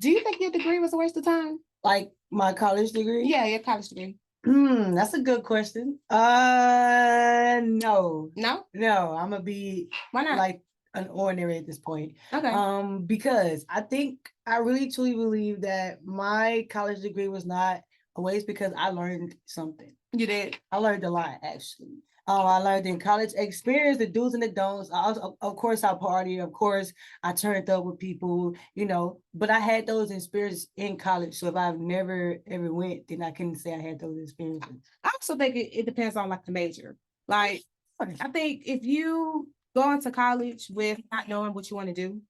Do you think your degree was a waste of time? Like my college degree? Yeah, your college degree. That's a good question. No. No? No, I'm gonna be Why not? like an ordinary at this point. Okay. Because I really truly believe that my college degree was not a waste because I learned something. You did? I learned a lot actually. I learned in college experience the do's and the don'ts. I also, of course, I partied. Of course, I turned up with people, but I had those experiences in college. So if I've never ever went, then I couldn't say I had those experiences. I also think it depends on like the major. Like, I think if you go into college with not knowing what you want to do,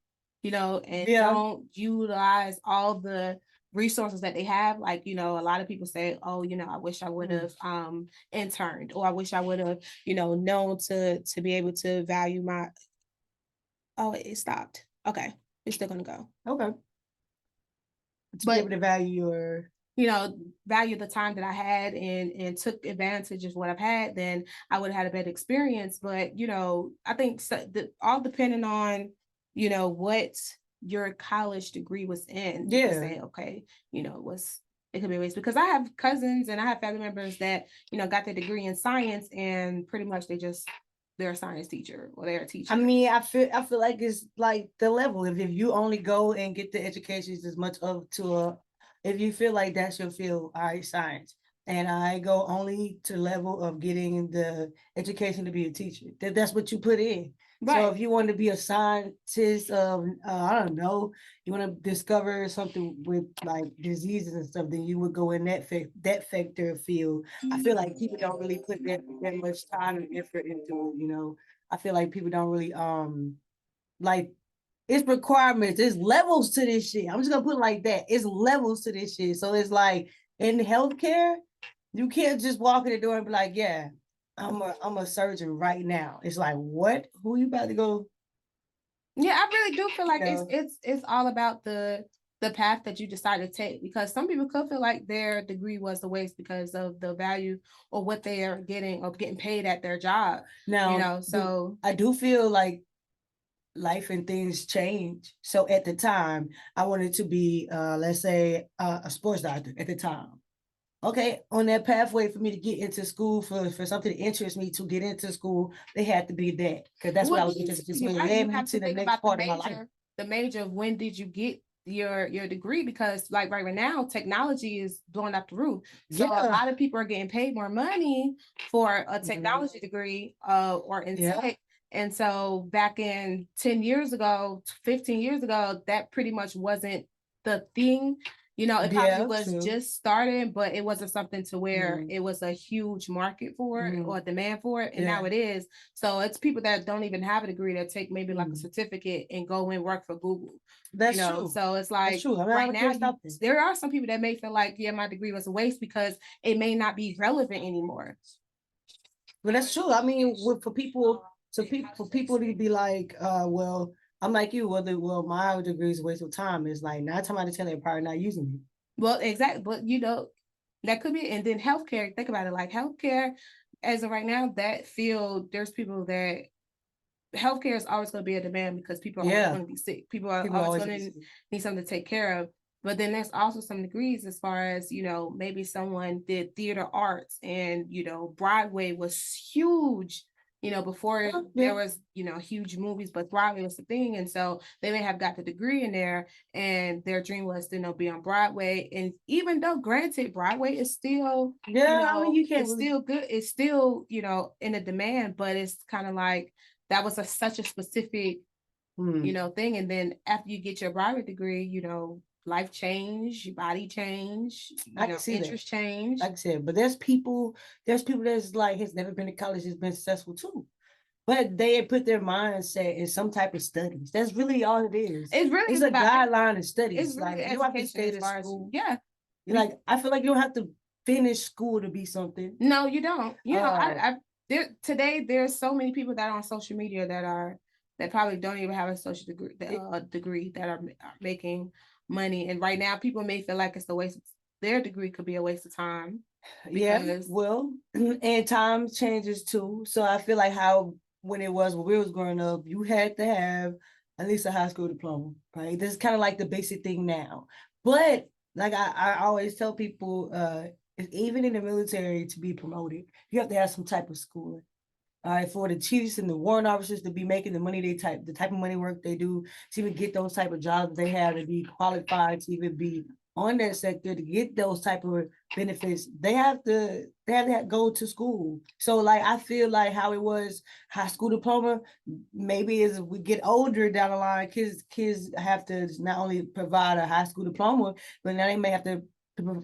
and don't utilize all the resources that they have, like, a lot of people say, oh, I wish I would have interned, or I wish I would have, known to be able to value my. Oh, it stopped. Okay, it's still gonna go. Okay. To be able to value your value the time that I had and took advantage of what I've had, then I would have had a better experience. But, I think all depending on, what your college degree was in. Yeah. Say, okay, it could be a waste, because I have cousins and I have family members that, got their degree in science, and pretty much they're a science teacher, or they're a teacher. I mean, I feel like it's like the level. If you only go and get the education as much if you feel like that's your field, all right, science. And I go only to the level of getting the education to be a teacher. That's what you put in. Right. So if you want to be a scientist, I don't know, you want to discover something with like diseases and stuff, then you would go in that factor field. I feel like people don't really put that much time and effort into it. I feel like people don't really like, it's requirements, there's levels to this shit. I'm just gonna put it like that. It's levels to this shit. So it's like in healthcare, you can't just walk in the door and be like, yeah, I'm a surgeon right now. It's like, what? Who you about to go? Yeah, I really do feel like it's all about the path that you decide to take, because some people could feel like their degree was a waste because of the value or what they are getting or getting paid at their job. Now, so I do feel like life and things change. So at the time, I wanted to be, let's say, a sports doctor at the time. Okay, on that pathway for me to get into school, for something to interest me to get into school, they had to be that, because that's what I was interested in. Led me to the next part of my life. The major of when did you get your degree? Because like right now, technology is blowing up the roof. So a lot of people are getting paid more money for a technology degree or in tech. And so back in 10 years ago, 15 years ago, that pretty much wasn't the thing. It probably was just starting, but it wasn't something to where it was a huge market for it or demand for it. And now it is. So it's people that don't even have a degree that take maybe like a certificate and go and work for Google. That's true. So it's like right now, there are some people that may feel like, yeah, my degree was a waste because it may not be relevant anymore. But that's true. I mean, for people to be like, well, I'm like you, my degree is a waste of time. It's like 9 times out of 10, they're probably not using it. Well, exactly. But that could be. And then healthcare, think about it, like healthcare, as of right now, that field, there's people that healthcare is always going to be a demand because people are always going to be sick. People are always going to need something to take care of. But then there's also some degrees as far as, maybe someone did theater arts and, Broadway was huge. Before there was, huge movies, but Broadway was the thing. And so they may have got the degree in there and their dream was to, be on Broadway. And even though granted, Broadway is still, it's still good. It's still, in a demand, but it's kind of like, that was such a specific, thing. And then after you get your Broadway degree, life change, your body change, interest change. Like I said, but there's people that's like has never been to college, has been successful too. But they put their mindset in some type of studies. That's really all it is. It's a guideline of studies. It's really like you have to stay to school. Like I feel like you don't have to finish school to be something. No, you don't. Today there's so many people that are on social media that probably don't even have a social degree that are making money. And right now people may feel like it's a waste. Their degree could be a waste of time. And time changes too. So I feel like when we was growing up, you had to have at least a high school diploma, right? This is kind of like the basic thing now. But like I always tell people, even in the military to be promoted, you have to have some type of schooling. All right, for the chiefs and the warrant officers to be making the money the type of money work they do, to even get those type of jobs they have, to be qualified, to even be on that sector, to get those type of benefits, they have to go to school. So like I feel like how it was high school diploma, maybe as we get older down the line, kids have to not only provide a high school diploma, but now they may have to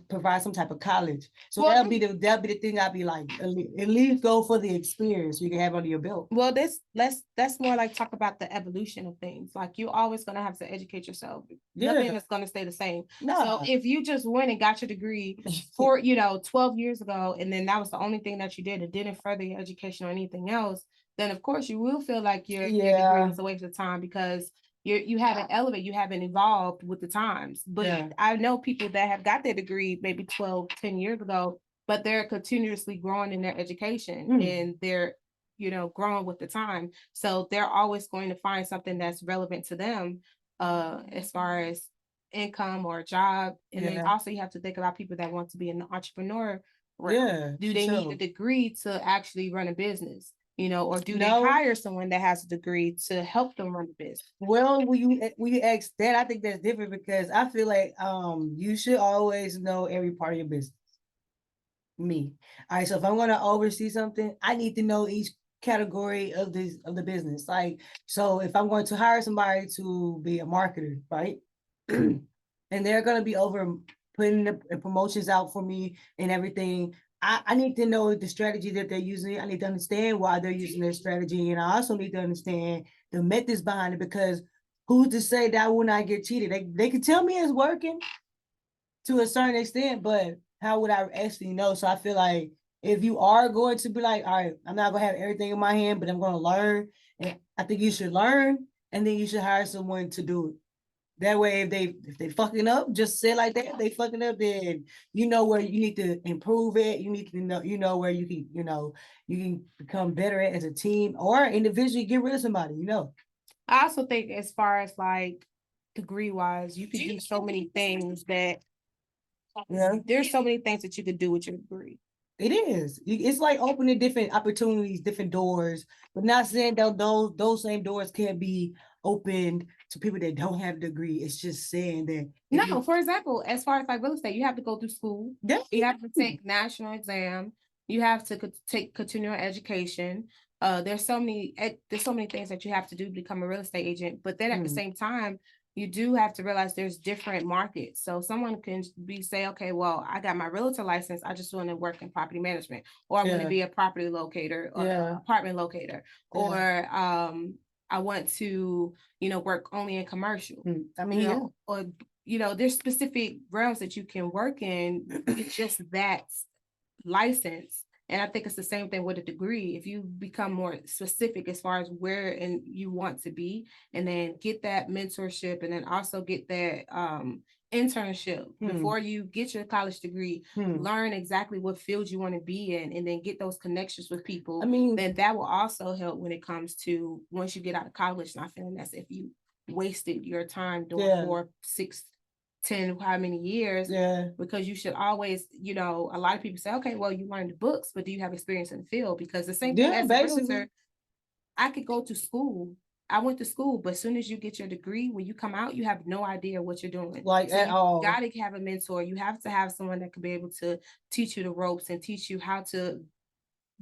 provide some type of college. So that'll be the thing I'd be like, at least go for the experience you can have under your belt. Well, that's more like talk about the evolution of things. Like you're always gonna have to educate yourself. Nothing is gonna stay the same. So if you just went and got your degree for 12 years ago, and then that was the only thing that you did, it didn't further your education or anything else, then of course you will feel like your degree was a waste of time because you haven't elevated, you haven't evolved with the times. But I know people that have got their degree maybe 12, 10 years ago, but they're continuously growing in their education and they're growing with the time. So they're always going to find something that's relevant to them as far as income or a job. And then also you have to think about people that want to be an entrepreneur. Do they need a degree to actually run a business? Or do they hire someone that has a degree to help them run the business? Well, when you ask that, I think that's different because I feel like you should always know every part of your business. Me. All right. So if I'm going to oversee something, I need to know each category of the business. Like, so if I'm going to hire somebody to be a marketer, right? And they're going to be over putting the promotions out for me and everything. I need to know the strategy that they're using. I need to understand why they're using their strategy. And I also need to understand the methods behind it because who's to say that I will not get cheated? They can tell me it's working to a certain extent, but how would I actually know? So I feel like if you are going to be like, all right, I'm not going to have everything in my hand, but I'm going to learn. And I think you should learn and then you should hire someone to do it. That way, if they fucking up, just say like that. If they fucking up, then you know where you need to improve it. You need to know where you can, you can become better at as a team or individually get rid of somebody, I also think as far as like degree wise, you could do so many things that there's so many things that you could do with your degree. It is. It's like opening different opportunities, different doors, but not saying that those same doors can't be opened to people that don't have a degree. It's just saying that. No, for example, as far as like real estate, you have to go through school. You have to take national exam. You have to take continuing education. There's so many things that you have to do to become a real estate agent. But then at the same time, you do have to realize there's different markets. So someone can say, okay, well, I got my realtor license. I just want to work in property management, or I want to be a property locator or apartment locator, or I want to, work only in commercial. I mean, or there's specific realms that you can work in. It's just that license. And I think it's the same thing with a degree. If you become more specific as far as where and you want to be, and then get that mentorship, and then also get that internship before you get your college degree, learn exactly what field you want to be in, and then get those connections with people. Then that will also help when it comes to once you get out of college, not feeling as if you wasted your time doing 4, 6, 10, how many years, because you should always, a lot of people say, okay, well, you learned the books, but do you have experience in the field? Because the same thing as a realtor, I could go to school. I went to school, but as soon as you get your degree, when you come out, you have no idea what you're doing. Like at all. You gotta have a mentor. You have to have someone that could be able to teach you the ropes and teach you how to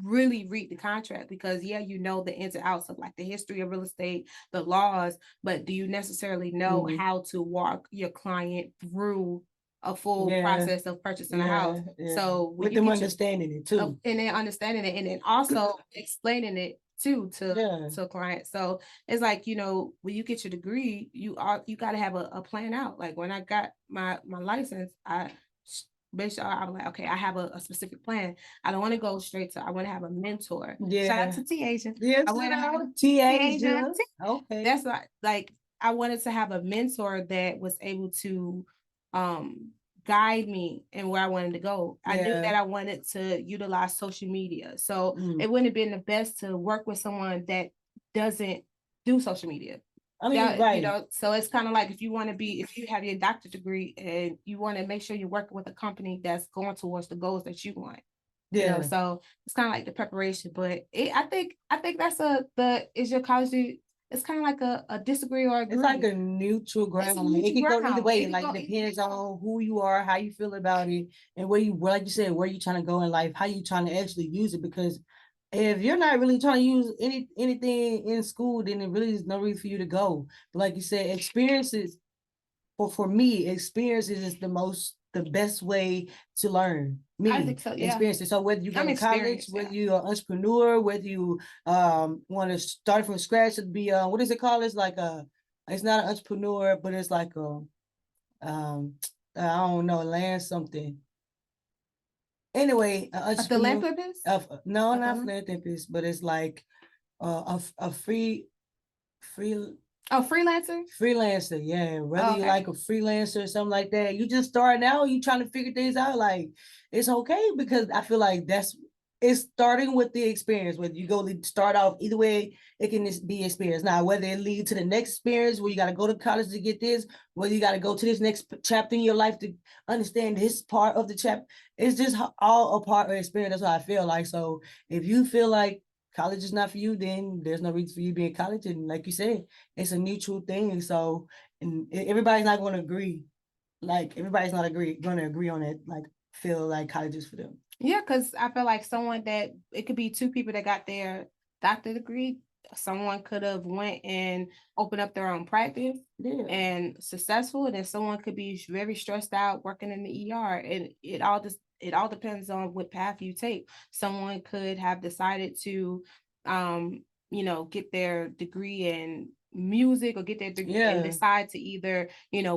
really read the contract, because the ins and outs of like the history of real estate, the laws, but do you necessarily know how to walk your client through a full process of purchasing a house? So with them understanding it too, and then understanding it, and then also explaining it too to a client. So it's like, when you get your degree, you got to have a plan out. Like when I got my license, basically, I was like, okay, I have a specific plan. I don't want to go straight to, I want to have a mentor. Shout out to T.Asia. Yes, I want to have T.Asia. Okay. That's like I wanted to have a mentor that was able to guide me in where I wanted to go. I knew that I wanted to utilize social media. So it wouldn't have been the best to work with someone that doesn't do social media. I mean, right. You know, so it's kind of like if you have your doctorate degree and you want to make sure you're working with a company that's going towards the goals that you want. Yeah. You know, so it's kind of like the preparation, but I think that's is your college. It's kind of like a disagree or agree. It's like a neutral ground. It can go either way. Like it depends on who you are, how you feel about it, and like you said, where you trying to go in life, how you trying to actually use it. Because if you're not really trying to use anything in school, then it really is no reason for you to go. But like you said, experiences. For me, experiences is the best way to learn. I think so, yeah. Experiences. So whether you go to college, whether you're an entrepreneur, whether you want to start from scratch to be what is it called? It's like it's not an entrepreneur, but it's like I don't know, land something. Anyway, a philanthropist? No, not philanthropist, but it's like a free. Oh, freelancer, yeah. Whether you like a freelancer or something like that, you just starting out, you trying to figure things out. Like it's okay because I feel like it's starting with the experience. Whether you go start off either way, it can just be experience. Now, whether it lead to the next experience where you got to go to college to get this, whether you got to go to this next chapter in your life to understand this part of the chapter, it's just all a part of experience. That's what I feel like. So if you feel like college is not for you, then there's no reason for you to be in college. And like you said, it's a mutual thing. So, and everybody's not going to agree. Like everybody's not going to agree on it. Like feel like college is for them. Yeah, because I feel like it could be two people that got their doctorate degree. Someone could have went and opened up their own practice and successful, and then someone could be very stressed out working in the ER. And it all depends on what path you take. Someone could have decided to get their degree in music or get their degree and decide to either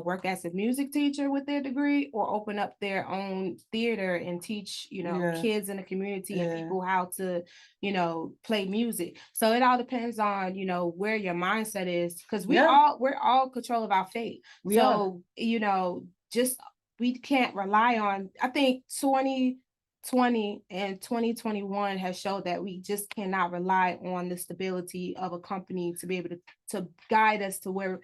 work as a music teacher with their degree or open up their own theater and teach kids in the community and people how to play music. So it all depends on where your mindset is, because we're all control of our fate. Just we can't rely on, I think 2020 and 2021 has showed that we just cannot rely on the stability of a company to be able to guide us to what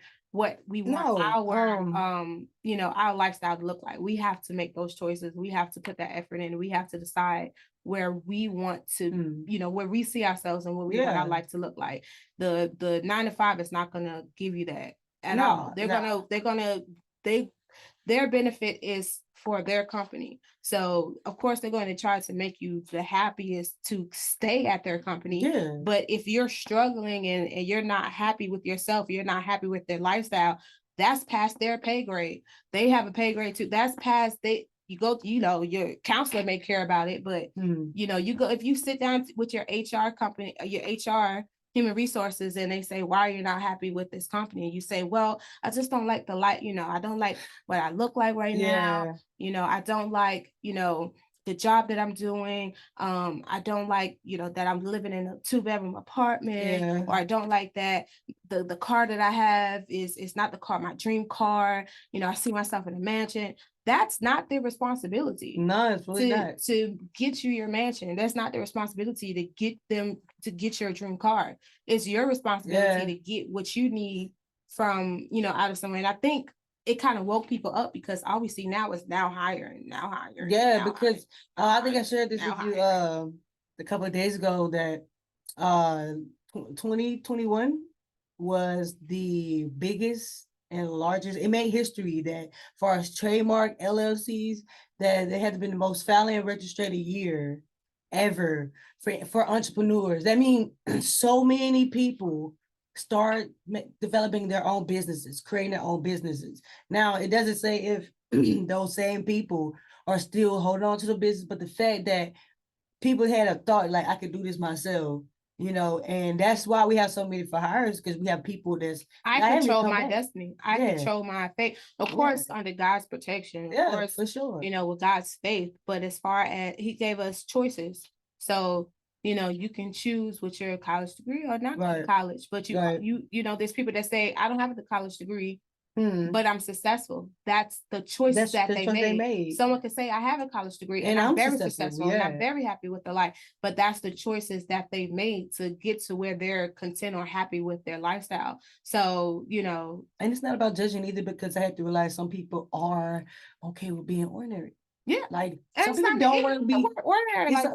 we want our lifestyle to look like. We have to make those choices. We have to put that effort in. We have to decide where we want to, where we see ourselves and what we want our life to look like. The 9-to-5 is not going to give you that at all. Their benefit is for their company. So of course they're going to try to make you the happiest to stay at their company. Yeah. But if you're struggling and you're not happy with yourself, you're not happy with their lifestyle, that's past their pay grade. They have a pay grade too. That's past you go, your counselor may care about it, but you go, if you sit down with your HR company, your HR human resources, and they say, why are you not happy with this company? And you say, well, I just don't like the light, I don't like what I look like right now. I don't like, the job that I'm doing. I don't like, that I'm living in a 2-bedroom apartment, or I don't like that the car that I have is not the car, my dream car. I see myself in a mansion. That's not their responsibility. No, it's really not. To get you your mansion. That's not their responsibility to get them to get your dream car. It's your responsibility to get what you need from, out of somewhere. And I think it kind of woke people up, because all we see now is now higher. Yeah, because I think I shared this with you a couple of days ago that 2021 was the biggest and largest. It made history that for as trademark LLCs, that they had been the most filing and registered year ever for entrepreneurs. That means so many people start developing their own businesses, creating their own businesses. Now, it doesn't say if those same people are still holding on to the business, but the fact that people had a thought like, I could do this myself, and that's why we have so many for hires, because we have people I control my destiny. I control my fate. Of course, under God's protection. Of course, for sure. With God's faith. But as far as He gave us choices. So, you can choose with your college degree or not go to college. But there's people that say, I don't have the college degree, but I'm successful. That's the choice that they made. Someone could say, I have a college degree and I'm very successful and I'm very happy with their life. But that's the choices that they've made to get to where they're content or happy with their lifestyle. So, you know. And it's not about judging either, because I have to realize some people are okay with being ordinary. Yeah. Like some people don't want to be ordinary. It's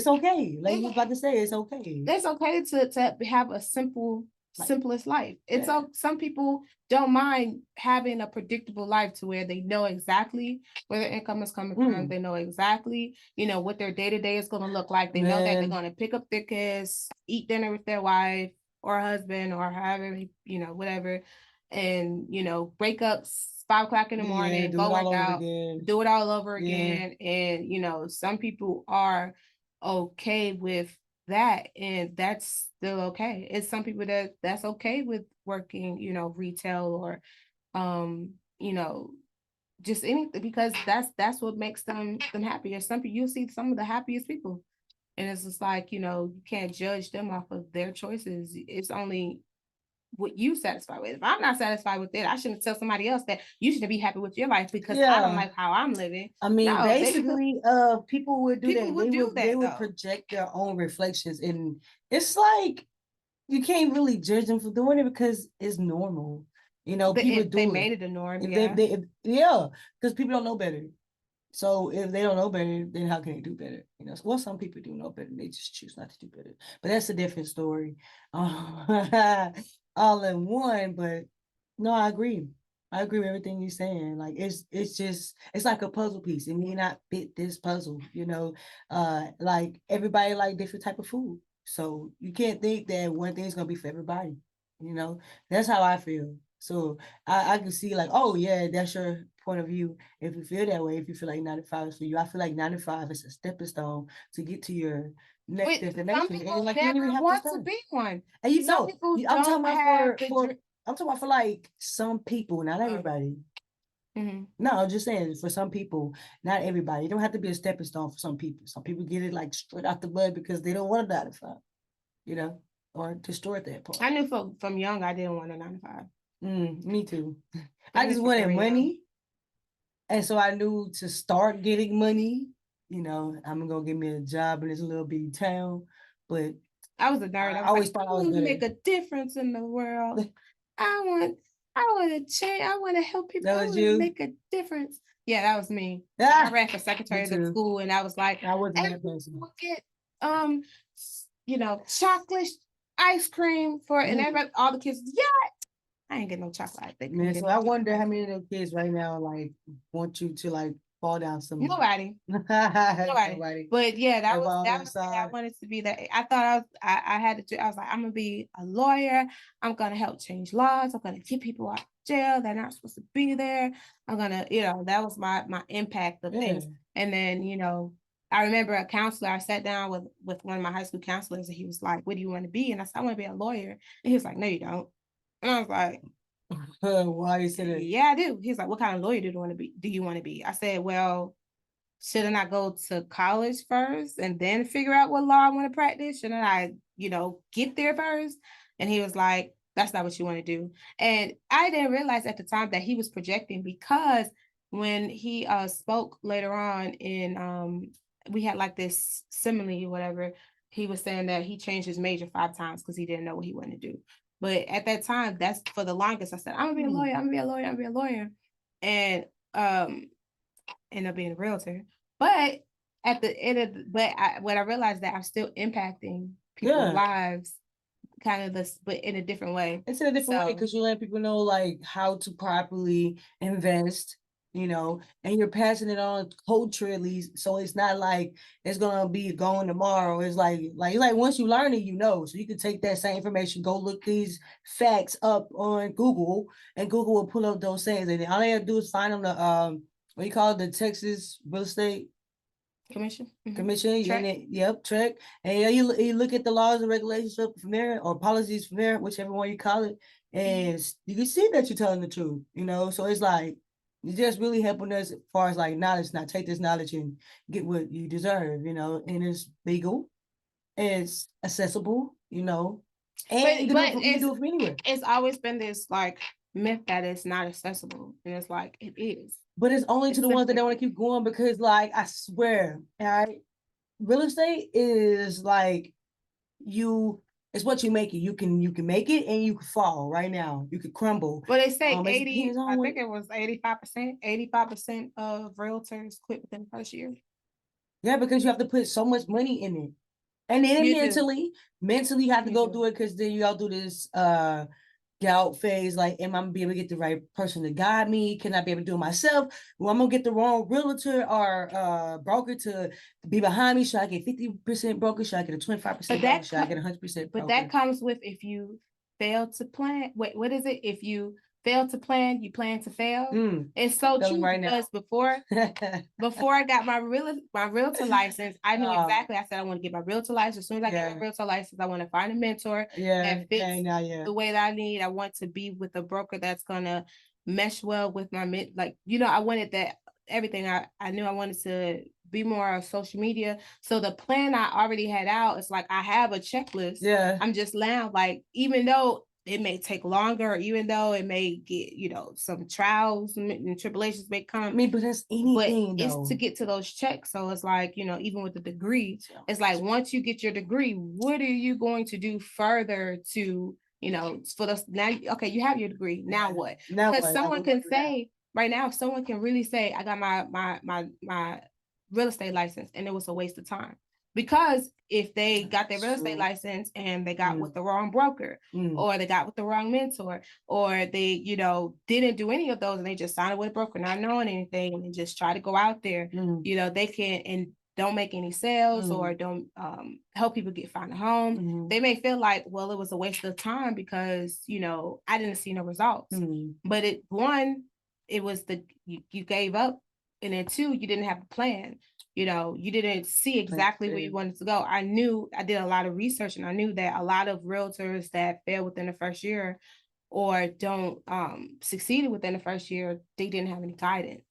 okay. Like you was about to say, it's okay. It's okay to have a simplest life. It's some people don't mind having a predictable life to where they know exactly where their income is coming from. They know exactly, you know, what their day-to-day is going to look like. They know that they're going to pick up their kids, eat dinner with their wife or husband or however, you know, whatever. And, you know, break up 5 o'clock in the morning, go work out, do it all over again. And, you know, some people are okay with that, and that's still okay. It's some people that's okay with working, you know, retail or you know, just anything, because that's what makes them happy. And some people, you'll see some of the happiest people, and it's just like, you know, you can't judge them off of their choices. It's only what you satisfied with. If I'm not satisfied with it, I shouldn't tell somebody else that you should be happy with your life because I don't like how I'm living. I mean, basically, people would do that. They would project their own reflections, and it's like you can't really judge them for doing it because it's normal. You know, people do they it. made it a norm. Because people don't know better. So if they don't know better, then how can they do better? You know, well, some people do know better. They just choose not to do better. But that's a different story. All in one. But no, I agree. I agree with everything you're saying. Like it's like a puzzle piece. It may not fit this puzzle. You know, like everybody like different type of food. So you can't think that one thing's gonna be for everybody. You know, that's how I feel. So I can see like, oh yeah, that's your point of view. If you feel that way, if you feel like 9 to 5 is for you, I feel like 9 to 5 is a stepping stone to get to your next destination. Some people like, never want to be one. And you know, I'm talking about for like some people, not everybody. No, I'm just saying for some people, not everybody. You don't have to be a stepping stone for some people. Some people get it like straight out the bud because they don't want a 9 to 5, you know, or destroy that part. I knew from young I didn't want a 9 to 5. Me too. I just wanted money. And so I knew to start getting money, you know, I'm gonna give me a job in this little bitty town. But I was a nerd. I always thought I was gonna make a difference in the world. I want to change. I want to help people. That was you? Make a difference. Yeah, that was me. I ran for secretary of the school, and I was like, I wasn't that person. We'll get you know, chocolate ice cream for and everybody, all the kids. Yeah, I ain't get no chocolate. So I wonder how many of the kids right now like want you to like fall down some. Nobody. But yeah, that was I wanted to be that. I thought I had to. I was like, I'm gonna be a lawyer. I'm gonna help change laws. I'm gonna get people out of jail. They're not supposed to be there. I'm gonna, you know, that was my impact of things. And then, you know, I remember a counselor. I sat down with one of my high school counselors, and he was like, "What do you want to be?" And I said, "I want to be a lawyer." And he was like, "No, you don't." And I was like, why you said it? Yeah, I do. He's like, "What kind of lawyer do you want to be? I said, "Well, shouldn't I go to college first and then figure out what law I want to practice? Shouldn't I, you know, get there first?" And he was like, "That's not what you want to do." And I didn't realize at the time that he was projecting, because when he spoke later on in we had like this simile, whatever, he was saying that he changed his major 5 times because he didn't know what he wanted to do. But at that time, that's for the longest. I said, "I'm gonna be a lawyer. I'm gonna be a lawyer. I'm gonna be a lawyer," and end up being a realtor. But at the end of, when I realized that I'm still impacting people's lives, kind of this, but in a different way. It's in a different way because you let people know like how to properly invest, you know, and you're passing it on culturally. So it's not like it's gonna be gone tomorrow. It's like once you learn it, you know. So you can take that same information, go look these facts up on Google, and Google will pull up those things. And all they have to do is find them the what you call it, the Texas Real Estate Commission. Track. And you look at the laws and regulations from there, or policies from there, whichever one you call it, and you can see that you're telling the truth, you know. So it's like you're just really helping us as far as like knowledge. Now take this knowledge and get what you deserve, you know. And it's legal, it's accessible, you know, and you can do it from anywhere. It's always been this like myth that it's not accessible, and it's like it is. But it's only to the ones that don't want to keep going because, like, I swear, real estate is like it's what you make it. You can make it and you can fall right now. You could crumble. Well, they say 80. I think it was 85%. 85% of realtors quit within the first year. Yeah, because you have to put so much money in it, and then mentally you have to go through it because then you all do this doubt phase. Like, am I gonna be able to get the right person to guide me? Can I be able to do it myself? Well, I'm gonna get the wrong realtor or broker to be behind me. Should I get 50% broker? Should I get a 25% broker? Should I get 100%? But that comes with if you fail to plan. Wait, what is it? If you fail to plan, you plan to fail. It's so true right because before I got my realtor license, I knew exactly. I said I want to get my realtor license. As soon as I get my realtor license, I want to find a mentor that fits the way that I need. I want to be with a broker that's gonna mesh well with my I wanted that everything. I knew I wanted to be more on social media. So the plan I already had out, it's like I have a checklist. Yeah. I'm just now like, even though it may take longer, even though it may get, some trials and tribulations may come. I mean, but that's anything, but it's to get to those checks. So it's like, even with the degree, it's like once you get your degree, what are you going to do further to, for the now? Okay, you have your degree. Now what? Because someone can say right now, someone can really say, I got my real estate license and it was a waste of time. Because if they got their real estate license and they got with the wrong broker or they got with the wrong mentor or they, didn't do any of those and they just signed with a broker, not knowing anything and just try to go out there, they can and don't make any sales or don't help people find a home. They may feel like, well, it was a waste of time because, I didn't see no results. But it was you gave up. And then 2, you didn't have a plan. You didn't see exactly where you wanted to go. I did a lot of research and I knew that a lot of realtors that fail within the first year or don't succeed within the first year, they didn't have any guidance.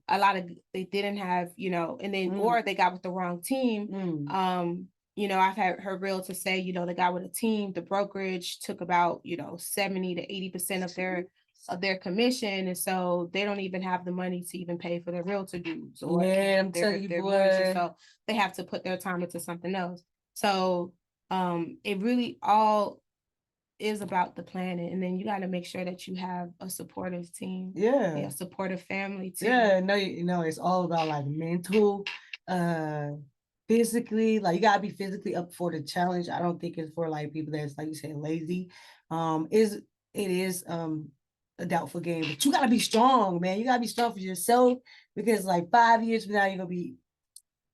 A lot of they didn't have, and then or they got with the wrong team. I've heard realtors say, they got with a team, the brokerage took about, 70 to 80% of their commission, and so they don't even have the money to even pay for their realtor dues or I'm telling you, boy. So they have to put their time into something else. So it really all is about the planning, and then you got to make sure that you have a supportive team, a supportive family too. It's all about like mental, physically, like you gotta be physically up for the challenge. I don't think it's for like people that's, like you said, lazy. It is a doubtful game, but you gotta be strong, man. You gotta be strong for yourself because like 5 years from now, you're gonna be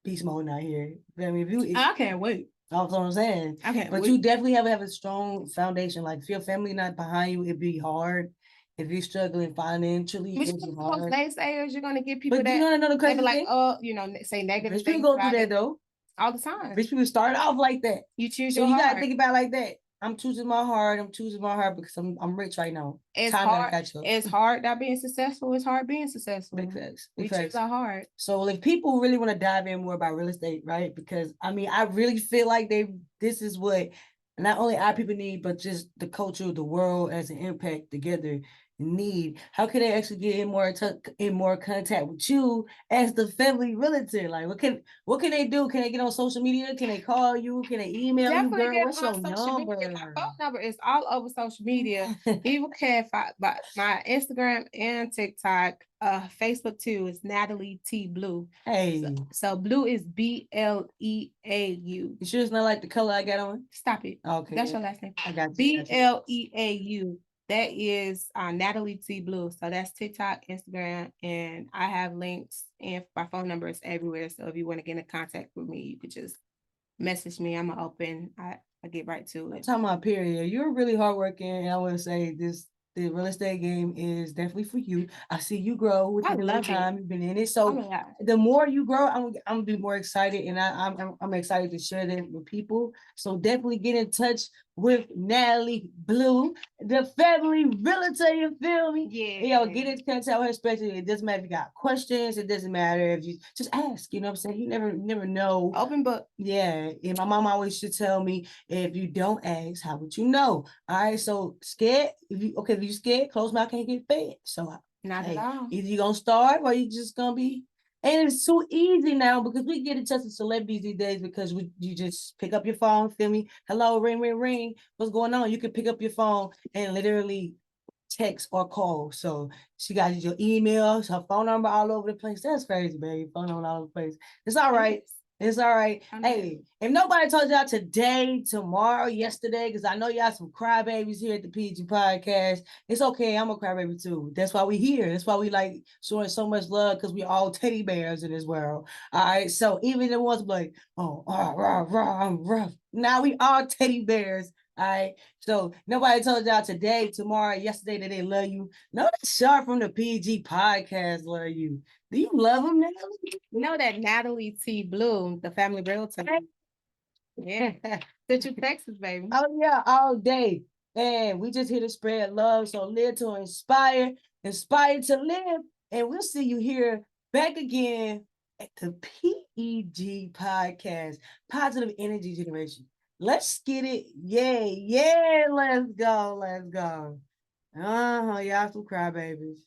beast mode out here. I mean, I can't wait. That's what I'm saying. I can't but wait. You definitely have to have a strong foundation. Like if your family not behind you, it'd be hard. If you're struggling financially, it's hard. Naysayers, you're gonna get people but you know the crazy thing? Like, say negative. People go through that though. All the time. Rich people start off like that. You choose so your heart. You gotta think about it like that. I'm choosing my heart. Because I'm rich right now. It's hard. It's hard not being successful. It's hard being successful. Big facts. We choose our heart. So if people really want to dive in more about real estate, right? Because I mean, I really feel like this is what not only our people need, but just the culture of the world as an impact together need. How can they actually get in more contact with you as the family realtor? Like what can they do? Can they get on social media? Can they call you? Can they email you, girl? What's your number? My phone number is all over social media. People can find my Instagram and TikTok, Facebook too is Natalie T.Bleau. Hey. So Blue is BLEAU. You sure it's not like the color I got on? Stop it. Okay. That's your last name. I got you. BLEAU. That is Natalie T.Bleau. So that's TikTok, Instagram, and I have links and my phone number is everywhere. So if you want to get in contact with me, you could just message me. I'm open. I get right to it. Talking about period. You're really hardworking, and I want to say the real estate game is definitely for you. I see you grow with the time you've been in it. So the more you grow, I'm gonna be more excited, and I'm excited to share that with people. So definitely get in touch with Natalie T.Bleau, the family realtor, you feel me? Yeah. Yo, get in contact with her, especially it doesn't matter if you got questions, it doesn't matter if you just ask, you know what I'm saying? You never know. Open book. Yeah. And my mom always should tell me, if you don't ask, how would you know? All right, so scared, if you scared, closed mouth can't get fed. So not at all. Either you're gonna starve or you just gonna be. And it's too easy now because we get in touch with celebrities these days because you just pick up your phone, feel me? Hello, ring, ring, ring. What's going on? You can pick up your phone and literally text or call. So she got your emails, her phone number all over the place. That's crazy, baby. Phone number all over the place. It's all right. It's all right. Hey, if nobody told y'all today, tomorrow, yesterday, because I know y'all some crybabies here at the P.E.G podcast, it's okay. I'm a crybaby too. That's why we here. That's why we like showing so much love, because we all teddy bears in this world. All right. So even the ones like, oh, I'm rough. Now we all teddy bears. All right. So nobody told y'all today, tomorrow, yesterday that they love you. No, that Sharp from the P.E.G podcast love you. Do you love them, Natalie? You know that Natalie T.Bleau, the family realtor. Yeah. Central Texas, baby. Oh, yeah, all day. And we just here to spread love. So live to inspire to live. And we'll see you here back again at the P.E.G podcast, Positive Energy Generation. Let's get it. Yeah, let's go. Y'all some crybabies.